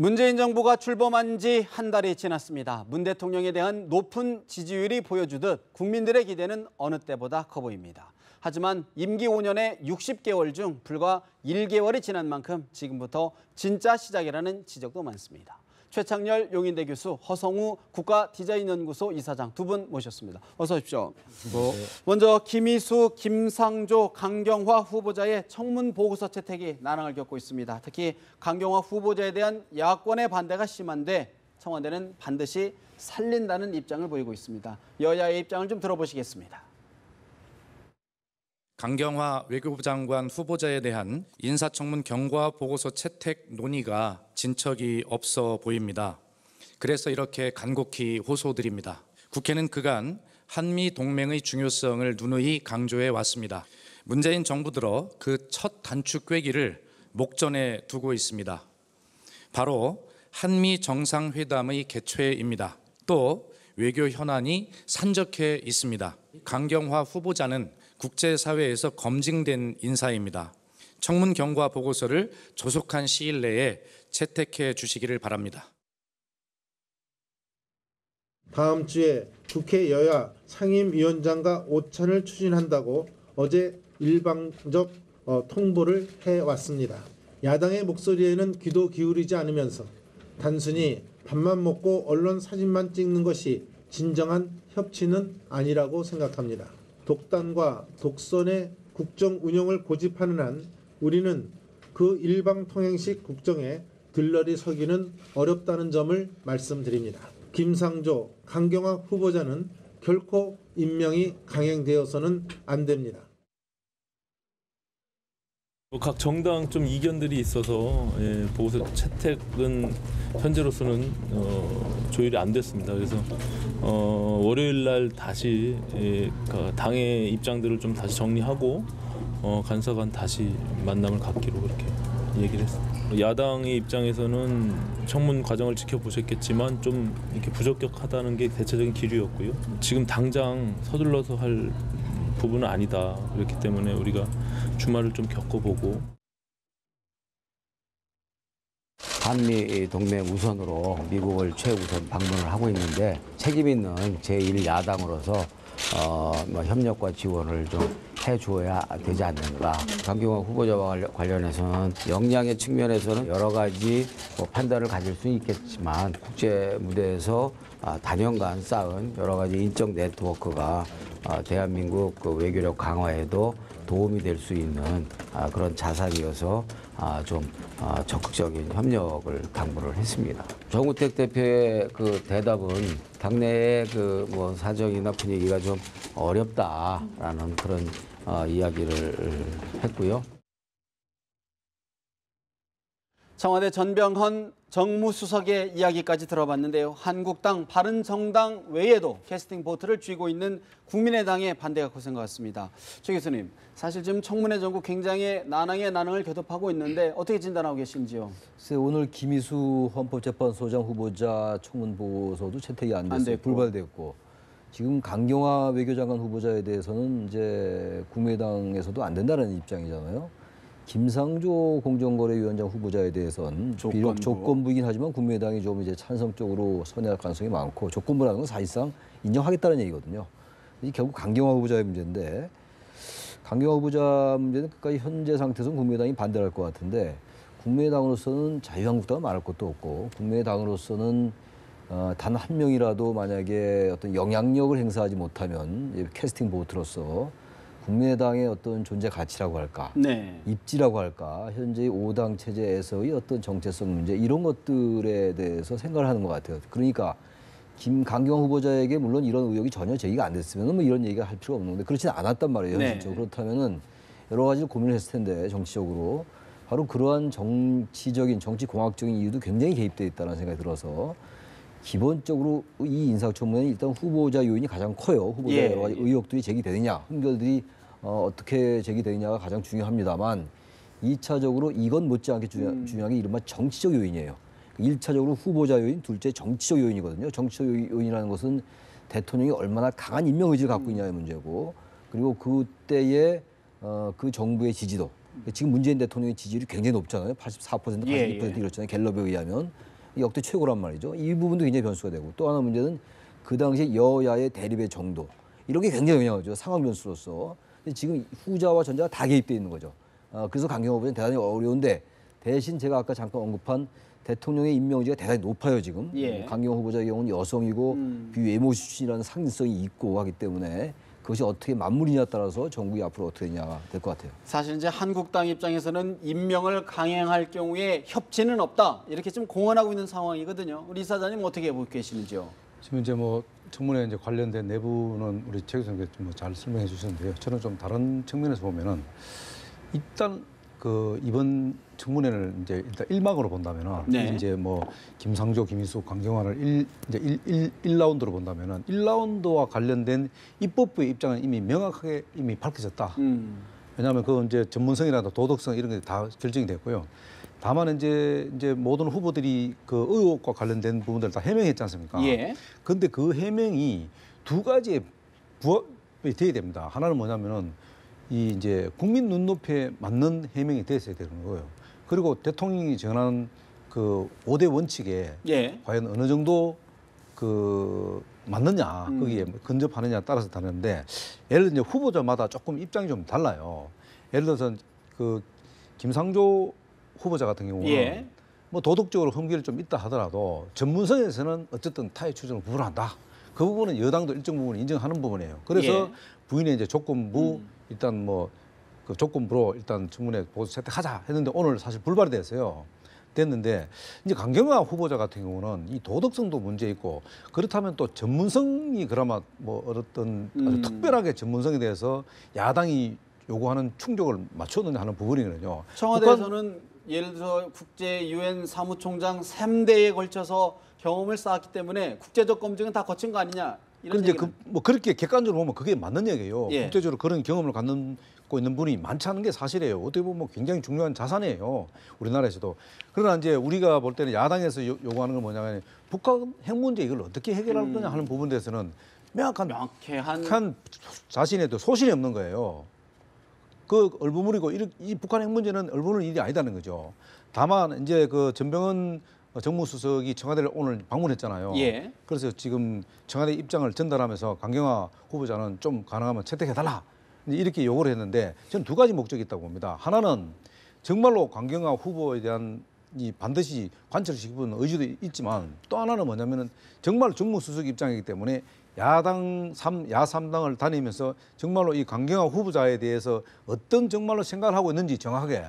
문재인 정부가 출범한 지 한 달이 지났습니다. 문 대통령에 대한 높은 지지율이 보여주듯 국민들의 기대는 어느 때보다 커 보입니다. 하지만 임기 5년에 60개월 중 불과 1개월이 지난 만큼 지금부터 진짜 시작이라는 지적도 많습니다. 최창렬 용인대 교수, 허성우 국가디자인연구소 이사장 두 분 모셨습니다. 어서 오십시오. 먼저 김희수, 김상조, 강경화 후보자의 청문 보고서 채택이 난항을 겪고 있습니다. 특히 강경화 후보자에 대한 야권의 반대가 심한데 청와대는 반드시 살린다는 입장을 보이고 있습니다. 여야의 입장을 좀 들어보시겠습니다. 강경화 외교부 장관 후보자에 대한 인사청문 경과 보고서 채택 논의가 진척이 없어 보입니다. 그래서 이렇게 간곡히 호소드립니다. 국회는 그간 한미 동맹의 중요성을 누누이 강조해 왔습니다. 문재인 정부 들어 그 첫 단축 꿰기를 목전에 두고 있습니다. 바로 한미 정상회담의 개최입니다. 또 외교 현안이 산적해 있습니다. 강경화 후보자는 국제사회에서 검증된 인사입니다. 청문 경과 보고서를 조속한 시일 내에 채택해 주시기를 바랍니다. 다음 주에 국회 여야 상임위원장과 오찬을 추진한다고 어제 일방적 통보를 해왔습니다. 야당의 목소리에는 귀도 기울이지 않으면서 단순히 밥만 먹고 언론 사진만 찍는 것이 진정한 협치는 아니라고 생각합니다. 독단과 독선의 국정 운영을 고집하는 한 우리는 그 일방통행식 국정에 들러리 서기는 어렵다는 점을 말씀드립니다. 김상조, 강경화 후보자는 결코 임명이 강행되어서는 안 됩니다. 각 정당 좀 이견들이 있어서 보고서 채택은 현재로서는 조율이 안 됐습니다. 그래서 월요일 날 다시 당의 입장들을 좀 다시 정리하고 간사간 다시 만남을 갖기로 그렇게 얘기를 했습니다. 야당의 입장에서는 청문 과정을 지켜보셨겠지만 좀 이렇게 부적격하다는 게 대체적인 기류였고요. 지금 당장 서둘러서 할 부분은 아니다. 그렇기 때문에 우리가 주말을 좀 겪어보고. 한미 동맹 우선으로 미국을 최우선 방문을 하고 있는데 책임 있는 제1야당으로서 협력과 지원을 좀 해줘야 되지 않는가. 강경화 후보자와 관련해서는 역량의 측면에서는 여러 가지 판단을 가질 수 있겠지만 국제 무대에서 다년간 쌓은 여러 가지 인적 네트워크가 대한민국 외교력 강화에도 도움이 될 수 있는 그런 자산이어서 좀 적극적인 협력을 당부를 했습니다. 정우택 대표의 그 대답은 당내의 사정이나 분위기가 좀 어렵다라는 그런 이야기를 했고요. 청와대 전병헌 정무수석의 이야기까지 들어봤는데요. 한국당, 바른정당 외에도 캐스팅 보트를 쥐고 있는 국민의당의 반대가 거센 것 같습니다. 최 교수님, 사실 지금 청문회 전국 굉장히 난항의 난항을 거듭하고 있는데 어떻게 진단하고 계신지요? 오늘 김희수 헌법재판소장 후보자 청문 보고서도 채택이 안 됐어요. 불발됐고 지금 강경화 외교장관 후보자에 대해서는 이제 국민의당에서도 안 된다는 입장이잖아요. 김상조 공정거래위원장 후보자에 대해서는 비록 조건부이긴 하지만 국민의당이 좀 이제 찬성 쪽으로 선회할 가능성이 많고 조건부라는 건 사실상 인정하겠다는 얘기거든요. 이 결국 강경화 후보자의 문제인데 강경화 후보자 문제는 끝까지 현재 상태에서는 국민의당이 반대할 것 같은데 국민의당으로서는 자유한국당은 말할 것도 없고 국민의당으로서는 단 한 명이라도 만약에 어떤 영향력을 행사하지 못하면 캐스팅 보트로서 국민의당의 어떤 존재 가치라고 할까, 입지라고 할까, 현재 5당 체제에서의 어떤 정체성 문제 이런 것들에 대해서 생각을 하는 것 같아요. 그러니까 강경화 후보자에게 물론 이런 의혹이 전혀 제기가 안 됐으면 이런 얘기가 할 필요가 없는데 그렇지는 않았단 말이에요. 현실적으로. 그렇다면은 여러 가지 고민을 했을 텐데 정치적으로 바로 그러한 정치적인 정치공학적인 이유도 굉장히 개입돼 있다는 생각이 들어서 기본적으로 이 인사청문회는 일단 후보자 요인이 가장 커요. 후보자 여러 가지 의혹들이 제기되느냐, 흠결들이 어떻게 제기되느냐가 가장 중요합니다만 2차적으로 이건 못지않게 중요한 게 이른바 정치적 요인이에요. 1차적으로 후보자 요인, 둘째 정치적 요인이거든요. 정치적 요인이라는 것은 대통령이 얼마나 강한 임명 의지를 갖고 있냐의 문제고 그리고 그때의 그 정부의 지지도. 지금 문재인 대통령의 지지율이 굉장히 높잖아요. 84%, 82% 이렇잖아요. 갤럽에 의하면. 역대 최고란 말이죠. 이 부분도 굉장히 변수가 되고 또 하나 문제는 그 당시 여야의 대립의 정도 이런 게 굉장히 영향을 줘 상황 변수로서. 근데 지금 후자와 전자가 다 개입돼 있는 거죠. 그래서 강경화 후보자는 대단히 어려운데 대신 제가 아까 잠깐 언급한 대통령의 임명지가 대단히 높아요 지금. 예. 강경화 후보자의 경우는 여성이고 비외모 출신이라는 상징성이 있고 하기 때문에 그것이 어떻게 맞물리냐에 따라서 정국이 앞으로 어떻게 되냐가 될 것 같아요. 사실 이제 한국당 입장에서는 임명을 강행할 경우에 협치는 없다 이렇게 좀 공언하고 있는 상황이거든요. 우리 이사장님 어떻게 보고 계시는지요? 지금 이제 뭐 청문회 이제 관련된 내부는 우리 최 교수님께서 잘 설명해 주셨는데요. 저는 좀 다른 측면에서 보면은 일단 그 이번 청문회를 이제 일단 1막으로 본다면은 네. 이제 뭐 김상조, 김인수, 강경화를 이제 1라운드로 본다면은 1라운드와 관련된 입법부의 입장은 이미 명확하게 이미 밝혀졌다. 왜냐하면 그 이제 전문성이라든가 도덕성 이런 게 다 결정이 됐고요. 다만 이제 모든 후보들이 그 의혹과 관련된 부분들을 다 해명했지 않습니까? 예. 근데 그 해명이 두 가지에 부합이 돼야 됩니다. 하나는 뭐냐면은 이 이제 국민 눈높이에 맞는 해명이 됐어야 되는 거예요. 그리고 대통령이 정한 그 5대 원칙에 예. 과연 어느 정도 그 맞느냐, 거기에 근접하느냐에 따라서 다른데 예를 들어 이제 후보자마다 조금 입장이 좀 달라요. 예를 들어서 그 김상조 후보자 같은 경우는 예. 뭐 도덕적으로 흠결이 좀 있다 하더라도 전문성에서는 어쨌든 타의 추정을 부분한다. 그 부분은 여당도 일정 부분 인정하는 부분이에요. 그래서 예. 부인의 이제 조건부 일단 뭐 그 조건부로 일단 청문회 보고서 채택하자 했는데 오늘 사실 불발이 됐어요. 됐는데 이제 강경화 후보자 같은 경우는 이 도덕성도 문제 있고 그렇다면 또 전문성이 그나마 뭐 어떤 아주 특별하게 전문성에 대해서 야당이 요구하는 충족을 맞췄느냐 하는 부분이거든요. 청와대에서는 예를 들어 국제 유엔 사무총장 3대에 걸쳐서 경험을 쌓았기 때문에 국제적 검증은 다 거친 거 아니냐 이런 그런데 얘기는. 뭐 그렇게 객관적으로 보면 그게 맞는 얘기예요. 예. 국제적으로 그런 경험을 갖고 있는 분이 많지 않은 게 사실이에요. 어떻게 보면 굉장히 중요한 자산이에요. 우리나라에서도. 그러나 이제 우리가 볼 때는 야당에서 요구하는 건 뭐냐면 북한 핵 문제 이걸 어떻게 해결할 거냐 하는 부분에 대해서는 명확한 자신의 또 소신이 없는 거예요. 그 얼버무리고 이 북한 핵 문제는 얼버무릴 일이 아니다는 거죠. 다만 이제 그 전병헌 정무수석이 청와대를 오늘 방문했잖아요. 예. 그래서 지금 청와대 입장을 전달하면서 강경화 후보자는 좀 가능하면 채택해달라 이렇게 요구를 했는데 저는 두 가지 목적이 있다고 봅니다. 하나는 정말로 강경화 후보에 대한 이 반드시 관철시키는 의지도 있지만 또 하나는 뭐냐면은 정말 정무수석 입장이기 때문에 야3당을 다니면서 정말로 이 강경화 후보자에 대해서 어떤 정말로 생각을 하고 있는지 정확하게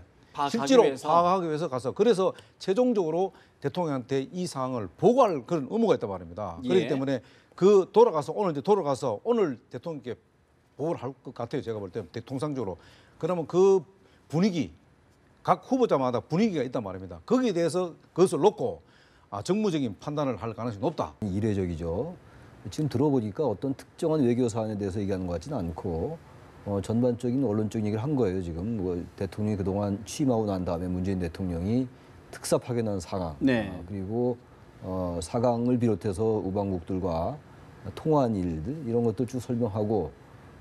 실제로 파악하기 위해서 가서 그래서 최종적으로 대통령한테 이 사항을 보고할 그런 의무가 있단 말입니다. 예. 그렇기 때문에 오늘 대통령께 보고를 할 것 같아요. 제가 볼 때 통상적으로. 그러면 그 분위기 각 후보자마다 분위기가 있단 말입니다. 거기에 대해서 그것을 놓고 정무적인 판단을 할 가능성이 높다. 이례적이죠. 지금 들어보니까 어떤 특정한 외교 사안에 대해서 얘기하는 것 같지는 않고 전반적인 언론적인 얘기를 한 거예요. 지금 뭐 대통령이 그동안 취임하고 난 다음에 문재인 대통령이 특사 파견한 상황, 네. 그리고 4강을 비롯해서 우방국들과 통화한 일들 이런 것들 쭉 설명하고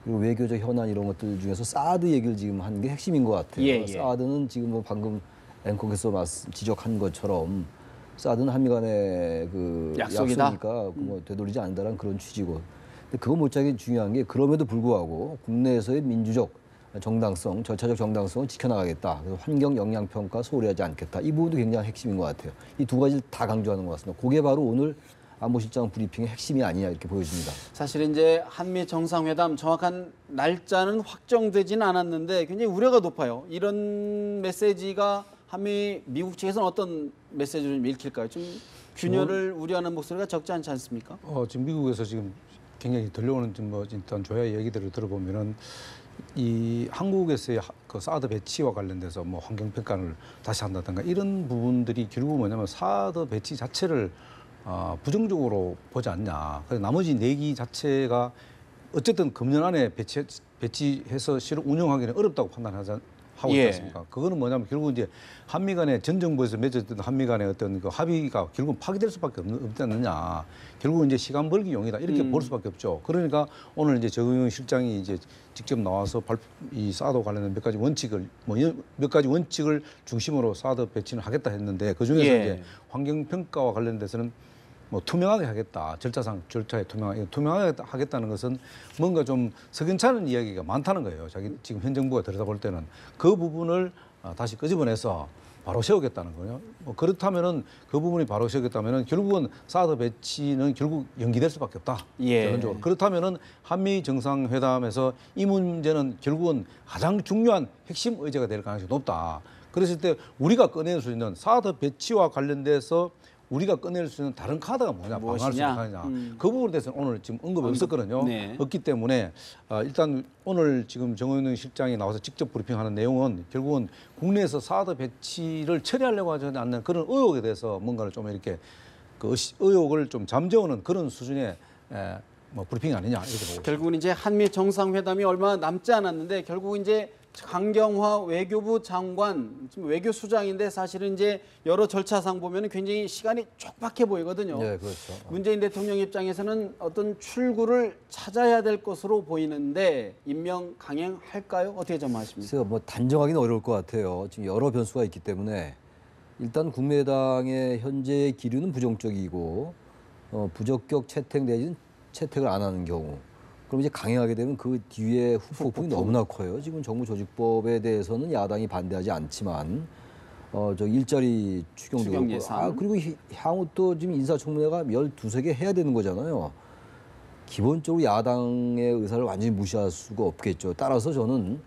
그리고 외교적 현안 이런 것들 중에서 사드 얘기를 지금 한 게 핵심인 것 같아요. 예, 예. 사드는 지금 뭐 방금 앵커께서 지적한 것처럼 사드는 한미 간의 그 약속이다. 약속이니까 뭐 되돌리지 않는다는 그런 취지고. 근데 그거 못지않게 중요한 게 그럼에도 불구하고 국내에서의 민주적 정당성, 절차적 정당성을 지켜나가겠다. 그래서 환경 영향 평가 소홀히 하지 않겠다. 이 부분도 굉장히 핵심인 것 같아요. 이 두 가지를 다 강조하는 것 같습니다. 그게 바로 오늘 안보실장 브리핑의 핵심이 아니냐 이렇게 보여집니다. 사실 이제 한미 정상회담 정확한 날짜는 확정되지는 않았는데 굉장히 우려가 높아요. 이런 메시지가 미국 측에서는 어떤 메시지를 좀 읽힐까요? 좀 균열을 우려하는 목소리가 적지 않지 않습니까? 지금 미국에서 지금 굉장히 들려오는 뭐 일단 조야 얘기들을 들어보면은 이 한국에서의 그 사드 배치와 관련돼서 뭐 환경 평가를 다시 한다든가 이런 부분들이 결국 뭐냐면 사드 배치 자체를 부정적으로 보지 않냐. 그래서 나머지 내기 자체가 어쨌든 금년 안에 배치해서 실은 운영하기는 어렵다고 판단하지 하고 있지 않습니까? 그거는 뭐냐면 결국 이제 한미 간의 전 정부에서 맺어졌던 한미 간의 어떤 그 합의가 결국 파기될 수밖에 없지 않느냐. 결국 이제 시간 벌기용이다 이렇게 볼 수밖에 없죠. 그러니까 오늘 이제 정의용 실장이 이제 직접 나와서 이 사드 관련된 몇 가지 원칙을 중심으로 사드 배치를 하겠다 했는데 그 중에서 이제 환경 평가와 관련돼서는 뭐 투명하게 하겠다. 절차에 투명하게 하겠다는 것은 뭔가 좀 석연찮은 이야기가 많다는 거예요. 지금 현 정부가 들여다볼 때는 그 부분을 다시 끄집어내서 바로 세우겠다는 거예요. 뭐 그렇다면은 그 부분이 바로 세우겠다면은 결국은 사드 배치는 결국 연기될 수밖에 없다. 결론적으로. 그렇다면은 한미 정상회담에서 이 문제는 결국은 가장 중요한 핵심 의제가 될 가능성이 높다. 그랬을 때 우리가 꺼낼 수 있는 사드 배치와 관련돼서 우리가 꺼낼 수 있는 다른 카드가 뭐냐, 방어할 수 있는 카드냐. 그 부분에 대해서는 오늘 지금 언급이 없었거든요. 없기 때문에 일단 오늘 지금 정의용 실장이 나와서 직접 브리핑하는 내용은 결국은 국내에서 사드 배치를 처리하려고 하지 않는 그런 의혹에 대해서 뭔가를 좀 이렇게 그 의혹을 좀 잠재우는 그런 수준의 뭐 브리핑이 아니냐 이렇게 보고 있습니다. 결국은 이제 한미 정상회담이 얼마 남지 않았는데 결국 이제 강경화 외교부 장관, 지금 외교수장인데 사실은 이제 여러 절차상 보면 굉장히 시간이 촉박해 보이거든요. 네, 그렇죠. 문재인 대통령 입장에서는 어떤 출구를 찾아야 될 것으로 보이는데 임명 강행할까요? 어떻게 전망하십니까? 글쎄요, 뭐 단정하기는 어려울 것 같아요. 지금 여러 변수가 있기 때문에 일단 국민의당의 현재의 기류는 부정적이고 부적격 채택 내지는 채택을 안 하는 경우. 그럼 이제 강행하게 되면 그 뒤에 후폭풍이 너무나 커요. 지금 정부 조직법에 대해서는 야당이 반대하지 않지만 저 일자리 추경도 그렇고 그리고 향후 또 지금 인사청문회가 12개 해야 되는 거잖아요. 기본적으로 야당의 의사를 완전히 무시할 수가 없겠죠. 따라서 저는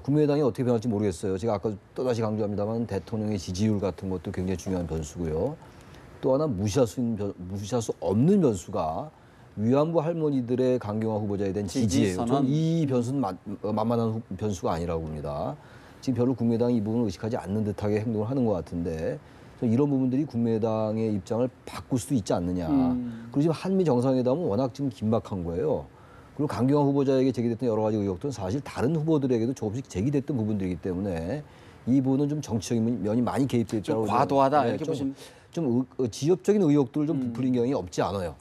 국민의당이 어떻게 변할지 모르겠어요. 제가 아까 또다시 강조합니다만 대통령의 지지율 같은 것도 굉장히 중요한 변수고요. 또 하나 무시할 수 없는 변수가 위안부 할머니들의 강경화 후보자에 대한 지지예요. 저는 이 변수는 만만한 변수가 아니라고 봅니다. 지금 별로 국민의당이 이 부분을 의식하지 않는 듯하게 행동을 하는 것 같은데 이런 부분들이 국민의당의 입장을 바꿀 수도 있지 않느냐. 그리고 지금 한미 정상회담은 워낙 지금 긴박한 거예요. 그리고 강경화 후보자에게 제기됐던 여러 가지 의혹들은 사실 다른 후보들에게도 조금씩 제기됐던 부분들이기 때문에 이 부분은 좀 정치적인 면이 많이 개입되어 있다고. 좀 과도하다 이렇게 보시면. 좀 지엽적인 의혹들을 좀 부풀린 경향이 없지 않아요.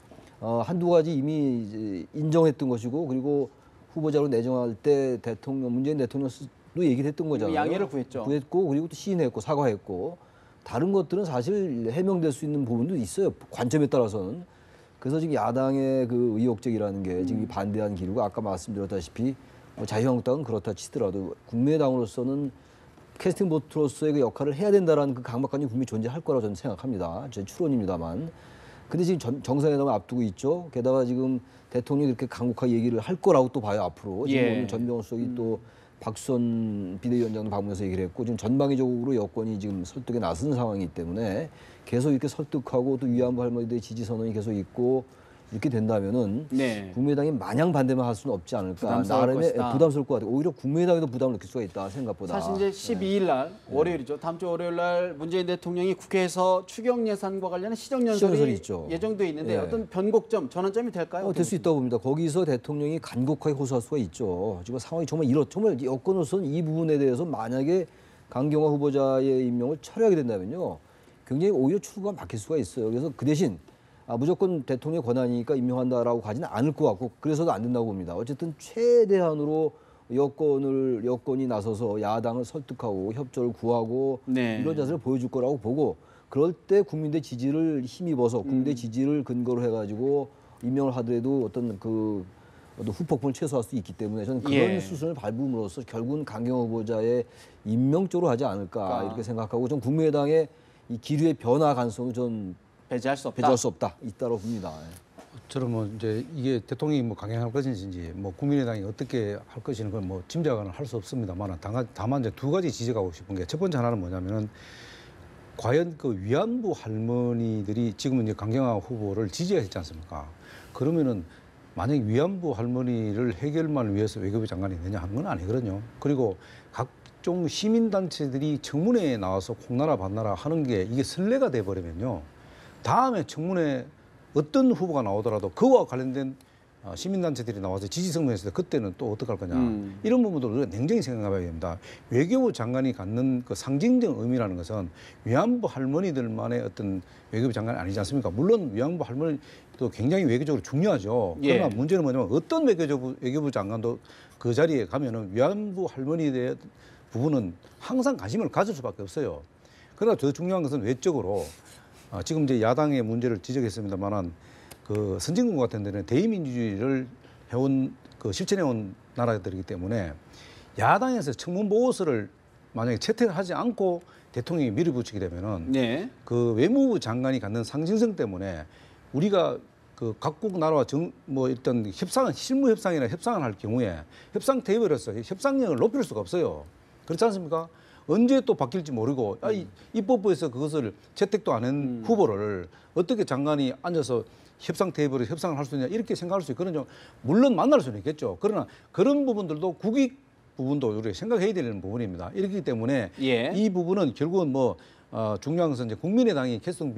한두 가지 이미 인정했던 것이고 그리고 후보자로 내정할 때 문재인 대통령도 얘기를 했던 거잖아요. 양해를 구했죠. 구했고 그리고 또 시인했고 사과했고 다른 것들은 사실 해명될 수 있는 부분도 있어요. 관점에 따라서는. 그래서 지금 야당의 그 의혹적이라는 게 지금 반대한 기류가 아까 말씀드렸다시피 자유한국당은 그렇다 치더라도 국민의당으로서는 캐스팅 보트로서의 그 역할을 해야 된다라는 그 강박관념이 분명히 존재할 거라고 저는 생각합니다. 제 추론입니다만. 근데 지금 정상회담을 앞두고 있죠. 게다가 지금 대통령이 이렇게 강국하게 얘기를 할 거라고 또 봐요, 앞으로. 지금 오늘 전병훈 수석이 또 박수원 비대위원장도 방문해서 얘기를 했고 지금 전방위적으로 여권이 지금 설득에 나선 상황이기 때문에 계속 이렇게 설득하고 또 위안부 할머니들의 지지 선언이 계속 있고 이렇게 된다면은 국민의당이 마냥 반대만 할 수는 없지 않을까. 나름의 부담스러울 것 같아요. 오히려 국민의당에도 부담을 느낄 수가 있다 생각보다. 사실 이제 12일 날 월요일이죠. 다음 주 월요일 날 문재인 대통령이 국회에서 추경 예산과 관련한 시정연설이 예정돼 있는데 어떤 변곡점, 전환점이 될까요? 될 수 있다고 봅니다. 거기서 대통령이 간곡하게 호소할 수가 있죠. 지금 상황이 정말 정말 여권으로서는 이 부분에 대해서 만약에 강경화 후보자의 임명을 철회하게 된다면요, 굉장히 오히려 출구가 막힐 수가 있어요. 그래서 그 대신 무조건 대통령의 권한이니까 임명한다라고 가지는 않을 것 같고 그래서도 안 된다고 봅니다. 어쨌든 최대한으로 여권이 나서서 야당을 설득하고 협조를 구하고 이런 자세를 보여줄 거라고 보고 그럴 때 국민들의 지지를 힘입어서 국민들의 지지를 근거로 해가지고 임명을 하더라도 어떤 후폭풍을 최소화할 수 있기 때문에 저는 그런 수순을 밟음으로써 결국은 강경화 후보자의 임명 쪽으로 하지 않을까 이렇게 생각하고 좀 국민의당의 이 기류의 변화 가능성은 전 배제할 수 없다. 있다고 봅니다. 저는 뭐 이제 이게 대통령이 뭐 강행할 것인지 뭐 국민의당이 어떻게 할 것인지 그건 뭐 짐작은 할 수 없습니다만 다만 이제 두 가지 지적하고 싶은 게 첫 번째 하나는 뭐냐면은 과연 그 위안부 할머니들이 지금은 이제 강경화 후보를 지지했지 않습니까? 그러면은 만약 위안부 할머니를 해결만 위해서 외교부 장관이 되냐 하는 건 아니거든요. 그리고 각종 시민단체들이 청문회에 나와서 콩나라 반나라 하는 게 이게 선례가 돼버리면요. 다음에 청문회 어떤 후보가 나오더라도 그와 관련된 시민단체들이 나와서 지지성명했을 때 그때는 또 어떡할 거냐. 이런 부분들을 우리가 냉정히 생각해봐야 됩니다. 외교부 장관이 갖는 그 상징적 의미라는 것은 위안부 할머니들만의 어떤 외교부 장관이 아니지 않습니까? 물론 위안부 할머니도 굉장히 외교적으로 중요하죠. 그러나 예. 문제는 뭐냐면 어떤 외교부 장관도 그 자리에 가면은 위안부 할머니에 대한 부분은 항상 관심을 가질 수밖에 없어요. 그러나 더 중요한 것은 외적으로 지금 이제 야당의 문제를 지적했습니다만은 그 선진국 같은 데는 대의민주주의를 해온 실천해온 나라들이기 때문에 야당에서 청문 보고서를 만약에 채택을 하지 않고 대통령이 밀어붙이게 되면은 네. 그 외무부 장관이 갖는 상징성 때문에 우리가 그 각국 나라와 일단 협상은 실무 협상이나 협상을 할 경우에 협상 테이블에서 협상력을 높일 수가 없어요. 그렇지 않습니까? 언제 또 바뀔지 모르고 입법부에서 그것을 채택도 안 한 후보를 어떻게 장관이 앉아서 협상 테이블에 협상을 할 수 있냐 이렇게 생각할 수 있거든요. 물론 만날 수는 있겠죠. 그러나 그런 부분들도 국익 부분도 우리가 생각해야 되는 부분입니다. 이렇기 때문에 예. 이 부분은 결국은 중요한 것은 이제 국민의당이 결성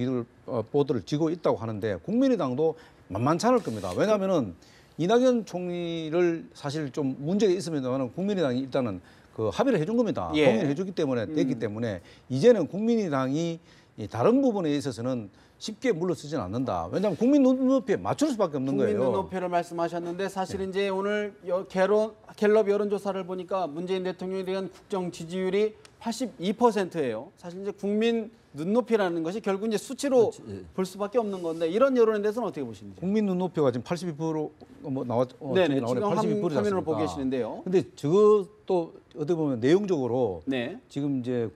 보도를 지고 있다고 하는데 국민의당도 만만치 않을 겁니다. 왜냐하면은 이낙연 총리를 사실 좀 문제가 있으면은 국민의당이 일단은 그 합의를 해준 겁니다. 예. 동의를 해주기 때문에 됐기 때문에 이제는 국민의당이 이 다른 부분에 있어서는 쉽게 물러서지는 않는다. 왜냐하면 국민 눈높이에 맞출 수밖에 없는 국민 거예요. 눈높이를 말씀하셨는데 사실 이제 오늘 갤럽 여론조사를 보니까 문재인 대통령에 대한 국정 지지율이 82%예요. 사실 이제 국민 눈높이라는 것이 결국 이제 수치로 볼 수밖에 없는 건데 이런 여론에 대해서는 어떻게 보시는지? 국민 눈높이가 지금 82% 네네. 나오네. 지금 82%지 화면으로 않습니까? 보고 계시는데요. 근데 저것도 어떻게 보면 내용적으로 네. 지금 이제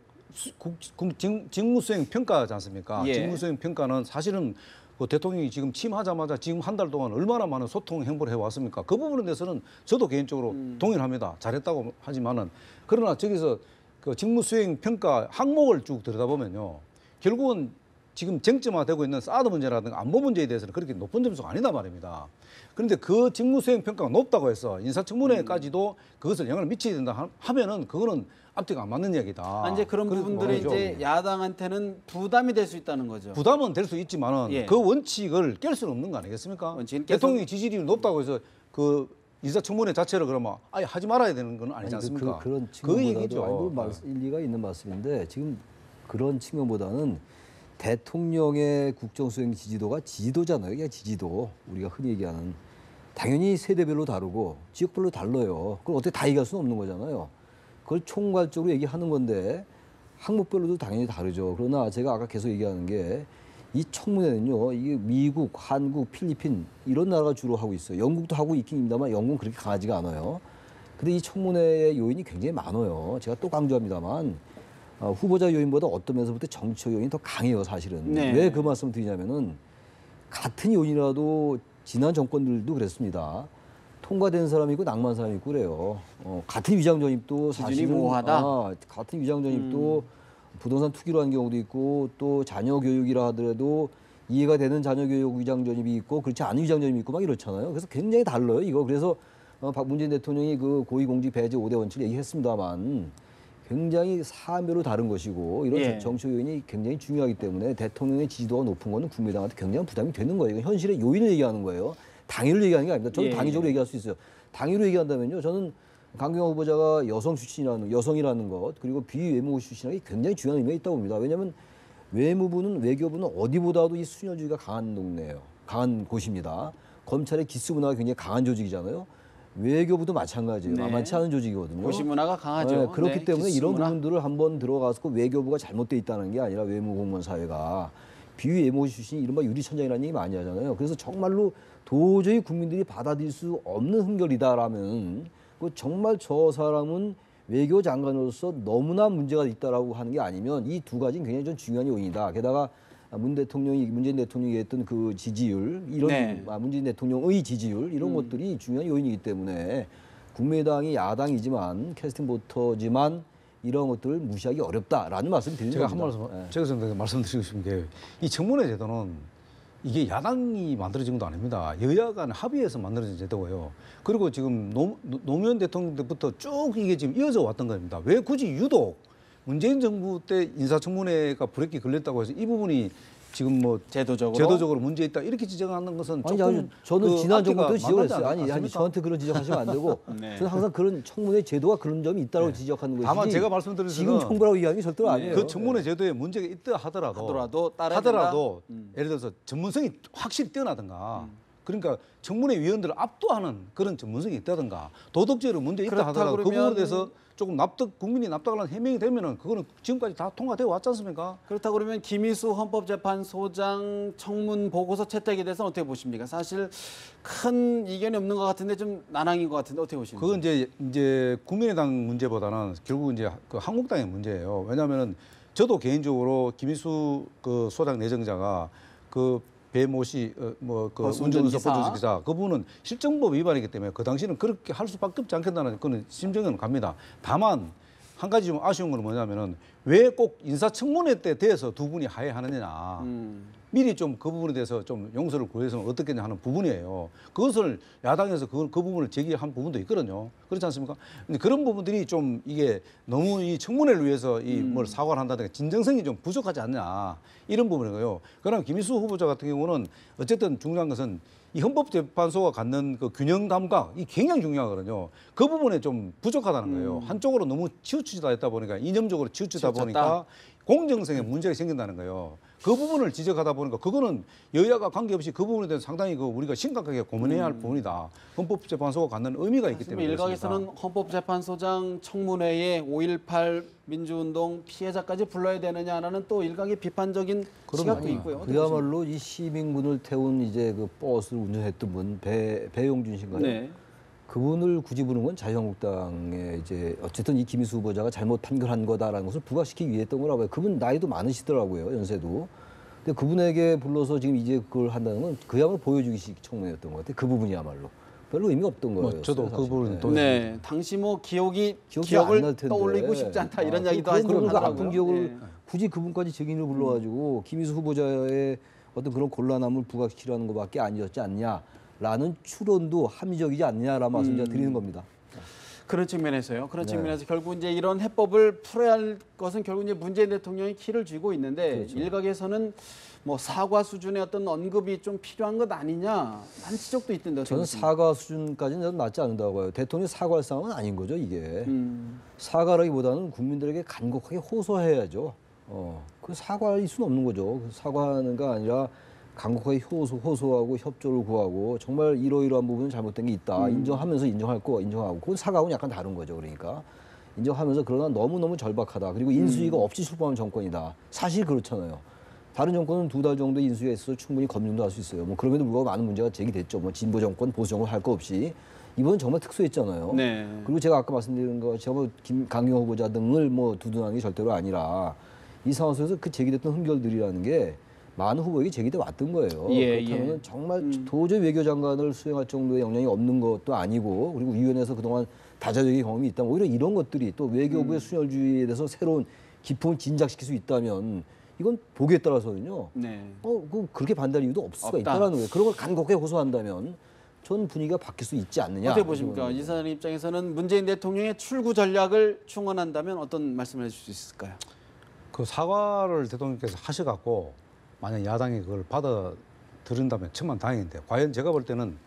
직무수행 평가지 않습니까? 예. 직무수행 평가는 사실은 그 대통령이 지금 취임하자마자 지금 한 달 동안 얼마나 많은 소통 행보를 해왔습니까? 그 부분에 대해서는 저도 개인적으로 동의를 합니다. 잘했다고 하지만은 그러나 저기서 그 직무수행 평가 항목을 쭉 들여다보면요. 결국은 지금 쟁점화되고 있는 사드 문제라든가 안보 문제에 대해서는 그렇게 높은 점수가 아니다 말입니다. 그런데 그 직무수행 평가가 높다고 해서 인사청문회까지도 그것을 영향을 미치게 된다 하면은 그거는 앞뒤가 안 맞는 이야기다. 이제 그런 그래서 부분들이 말이죠. 이제 야당한테는 부담이 될 수 있다는 거죠. 부담은 될 수 있지만은 예. 그 원칙을 깰 수는 없는 거 아니겠습니까? 원칙은 대통령이 지지율이 높다고 해서 그 인사청문회 자체를 그러면 아예 하지 말아야 되는 건 아니지 않습니까? 그런 그 측면보다도 얘기죠. 일리가 있는 말씀인데 지금 그런 측면보다는 대통령의 국정수행 지지도가 지지도잖아요. 그냥 지지도. 우리가 흔히 얘기하는. 당연히 세대별로 다르고 지역별로 달라요. 그걸 어떻게 다 얘기할 수는 없는 거잖아요. 그걸 총괄적으로 얘기하는 건데 항목별로도 당연히 다르죠. 그러나 제가 아까 계속 얘기하는 게 이 청문회는요. 이게 미국, 한국, 필리핀 이런 나라가 주로 하고 있어요. 영국도 하고 있긴 합니다만 영국은 그렇게 강하지가 않아요. 근데 이 청문회의 요인이 굉장히 많아요. 제가 또 강조합니다만 후보자 요인보다 어떤 면에서부터 정치적 요인이 더 강해요. 사실은. 네. 왜 그 말씀을 드리냐면은 같은 요인이라도 지난 정권들도 그랬습니다. 통과된 사람이 있고 낭만 사람이 있고 그래요. 같은 위장 전입도 기준이 사실은 모호하다? 같은 위장 전입도 부동산 투기로 한 경우도 있고 또 자녀 교육이라 하더라도 이해가 되는 자녀 교육 위장 전입이 있고 그렇지 않은 위장 전입이 있고 막 이렇잖아요. 그래서 굉장히 달라요. 이거 그래서 문재인 대통령이 그 고위공직 배제 5대 원칙을 얘기했습니다만 굉장히 사안별로 다른 것이고 이런 예. 정치 요인이 굉장히 중요하기 때문에 대통령의 지지도가 높은 거는 국민당한테 굉장히 부담이 되는 거예요. 이건 현실의 요인을 얘기하는 거예요. 당위를 얘기하는 게 아닙니다. 저는 예. 당위적으로 얘기할 수 있어요. 당위로 얘기한다면요. 저는 강경화 후보자가 여성이라는 것 그리고 비외무부 출신이라는 게 굉장히 중요한 의미가 있다고 봅니다. 왜냐하면 외교부는 어디보다도 이 순혈주의가 강한 동네예요. 강한 곳입니다. 검찰의 기스 문화가 굉장히 강한 조직이잖아요. 외교부도 마찬가지예요. 네. 만만치 않은 조직이거든요. 고시 문화가 강하죠. 네, 그렇기 네, 때문에 기스 이런 문화. 부분들을 한번 들어가서 그 외교부가 잘못돼 있다는 게 아니라 외무공무원 사회가 비외무부 출신이 이른바 유리천장이라는 얘기 많이 하잖아요. 그래서 정말로 도저히 국민들이 받아들일 수 없는 흥결이다라면 그 정말 저 사람은 외교장관으로서 너무나 문제가 있다라고 하는 게 아니면 이 두 가지는 굉장히 좀 중요한 요인이다. 게다가 문재인 대통령이 했던 그 지지율 이런 네. 문재인 대통령의 지지율 이런 것들이 중요한 요인이기 때문에 국민의당이 야당이지만 캐스팅 보터지만 이런 것들을 무시하기 어렵다라는 말씀을 드리는 제가 한 겁니다. 말씀, 제가 말씀드리고 싶은 게 이 청문회 제도는 이게 야당이 만들어진 것도 아닙니다. 여야 간 합의해서 만들어진 제도고요. 그리고 지금 노무현 대통령 때부터 쭉 이게 지금 이어져 왔던 겁니다. 왜 굳이 유독 문재인 정부 때 인사청문회가 브레이크 걸렸다고 해서 이 부분이 지금 뭐 제도적으로 문제 있다 이렇게 지적하는 것은 아니, 조금 저는 지난 정부 때 앞뒤가 지적을 만나지 했어요. 아니 않습니까? 저한테 그런 지적하시면 안 되고 네. 저는 항상 그런 청문회 제도가 그런 점이 있다고 지적하는 것이지. 다만 제가 말씀드린 지금 것은 청구라고 이야기하는 게 절대로 아니에요. 그 청문회 제도에 문제가 있다 하더라도 따라야 된다? 예를 들어서 전문성이 확실히 뛰어나든가 그러니까 청문회 위원들을 압도하는 그런 전문성이 있다든가 도덕적으로 문제 있다 그렇다 하더라도 그 그러면- 부분에 대해서 조금 국민이 납득하는 해명이 되면은 그거는 지금까지 다 통과되어 왔지 않습니까? 그렇다 그러면 김희수 헌법재판소장 청문 보고서 채택에 대해서는 어떻게 보십니까? 사실 큰 이견이 없는 것 같은데 좀 난항인 것 같은데 어떻게 보십니까? 그건 이제 국민의당 문제보다는 결국 이제 그 한국당의 문제예요. 왜냐하면은 저도 개인적으로 김희수 그 소장 내정자가 그 배모 씨 뭐그 운전기사. 운전기사 그분은 실정법 위반이기 때문에 그 당시는 그렇게 할 수밖에 없지 않겠다는 그런 심정은 갑니다. 다만 한 가지 좀 아쉬운 건 뭐냐면은 왜 꼭 인사청문회 때 대해서 두 분이 하해하느냐. 미리 좀 그 부분에 대해서 좀 용서를 구해서 어떻겠냐 하는 부분이에요. 그것을 야당에서 그 부분을 제기한 부분도 있거든요. 그렇지 않습니까? 근데 그런 부분들이 좀 이게 너무 이 청문회를 위해서 이 뭘 사과를 한다든가 진정성이 좀 부족하지 않냐 이런 부분이고요. 그러나 김희수 후보자 같은 경우는 어쨌든 중요한 것은 이 헌법재판소가 갖는 그 균형 감각 이 굉장히 중요하거든요. 그 부분에 좀 부족하다는 거예요. 한쪽으로 너무 치우치다 했다 보니까 이념적으로 치우치다 보니까 공정성에 문제가 생긴다는 거예요. 그 부분을 지적하다 보니까 그거는 여야가 관계없이 그 부분에 대해서 상당히 그 우리가 심각하게 고민해야 할 부분이다. 헌법재판소가 갖는 의미가 있기 때문에 일각에서는 헌법재판소장 청문회에 5.18 민주운동 피해자까지 불러야 되느냐라는 또 일각의 비판적인 시각도 있고요. 어떻게 그야말로 이 시민군을 태운 이제 그 버스를 운전했던 분 배용준 씨인가요? 네. 그분을 굳이 부른 건 자유한국당의 이제 어쨌든 이 김희수 후보자가 잘못 판결한 거다라는 것을 부각시키기 위해 했던 거라고요. 그분 나이도 많으시더라고요, 연세도. 근데 그분에게 불러서 지금 이제 그걸 한다는 건 그야말로 보여주기식 청문회였던 것 같아요. 그 부분이야말로 별로 의미가 없던 거예요. 저도 그 부분은 또 네, 당시 뭐 기억이 안 기억을 날 텐데. 떠올리고 싶지 않다 이런 이야기도 그런 하시더라고요. 그 아픈 기억을 네. 굳이 그분까지 증인을 불러가지고 김희수 후보자의 어떤 그런 곤란함을 부각시키려는 것밖에 아니었지 않냐라는 추론도 합리적이지 않냐라는 말씀 제가 드리는 겁니다. 그런 측면에서요. 그런 네. 측면에서 결국 이제 이런 해법을 풀어야 할 것은 결국 이제 문재인 대통령이 키를 쥐고 있는데 그렇죠. 일각에서는 뭐 사과 수준의 어떤 언급이 좀 필요한 것 아니냐 하는 지적도 있던데. 저는 사과 수준까지는 저는 맞지 않는다고 봐요. 대통령이 사과할 상황은 아닌 거죠, 이게. 사과라기보다는 국민들에게 간곡하게 호소해야죠. 그 사과할 수는 없는 거죠. 사과하는 게 아니라 간곡하게 호소하고 협조를 구하고 정말 이러이러한 부분은 잘못된 게 있다. 인정하면서 인정하고 그건 사과하고는 약간 다른 거죠. 그러니까 인정하면서 그러나 너무너무 절박하다. 그리고 인수위가 없이 출범한 정권이다. 사실 그렇잖아요. 다른 정권은 2달 정도 인수위가 있어서 충분히 검증도 할 수 있어요. 뭐 그럼에도 불구하고 많은 문제가 제기됐죠. 뭐 진보 정권, 보수 정권 할 거 없이. 이번은 정말 특수했잖아요. 네. 그리고 제가 아까 말씀드린 것처럼 강경화 후보자 등을 뭐 두둔하는 게 절대로 아니라 이 상황 속에서 그 제기됐던 흠결들이라는 게 많은 후보에게 제기돼 왔던 거예요. 예, 그렇다면 예. 정말 도저히 외교장관을 수행할 정도의 역량이 없는 것도 아니고 그리고 위원회에서 그동안 다자적인 경험이 있다면 오히려 이런 것들이 또 외교부의 순혈주의에 대해서 새로운 기풍을 진작시킬 수 있다면 이건 보기에 따라서는요. 네. 그렇게 반대할 이유도 없을 수가 없다. 있다는 거예요. 그런 걸 간곡하게 호소한다면 전 분위기가 바뀔 수 있지 않느냐. 어떻게 보십니까? 이 사람 입장에서는 문재인 대통령의 출구 전략을 충원한다면 어떤 말씀을 해줄 수 있을까요? 그 사과를 대통령께서 하셔갖고 만약 야당이 그걸 받아들인다면 천만다행인데 과연 제가 볼 때는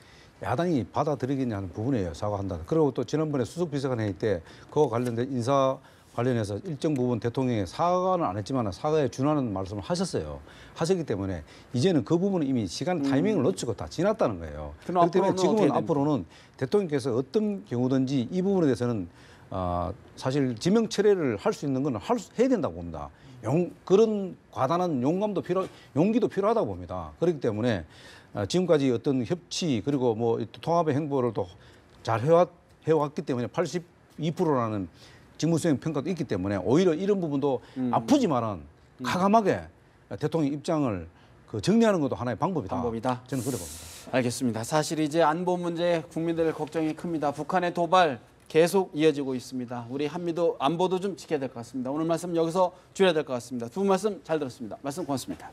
야당이 받아들이겠냐 하는 부분이에요. 사과한다. 그리고 또 지난번에 수석비서관 회의 때 그와 관련된 인사 관련해서 일정 부분 대통령이 사과는 안 했지만 사과에 준하는 말씀을 하셨어요. 하셨기 때문에 이제는 그 부분은 이미 시간 타이밍을 놓치고 다 지났다는 거예요. 그렇기 때문에 지금은 앞으로는 대통령께서 어떤 경우든지 이 부분에 대해서는 사실 지명 철회를 할 수 있는 건 해야 된다고 봅니다. 그런 과단한 용기도 필요하다고 봅니다. 그렇기 때문에 지금까지 어떤 협치 그리고 뭐 통합의 행보를 또 잘 해왔기 때문에 82%라는 직무수행 평가도 있기 때문에 오히려 이런 부분도 아프지만은 가감하게 대통령 입장을 정리하는 것도 하나의 방법이다. 저는 그래 봅니다. 알겠습니다. 사실 이제 안보 문제 국민들 걱정이 큽니다. 북한의 도발 계속 이어지고 있습니다. 우리 한미도 안보도 좀 지켜야 될 것 같습니다. 오늘 말씀 여기서 줄여야 될 것 같습니다. 두 분 말씀 잘 들었습니다. 말씀 고맙습니다.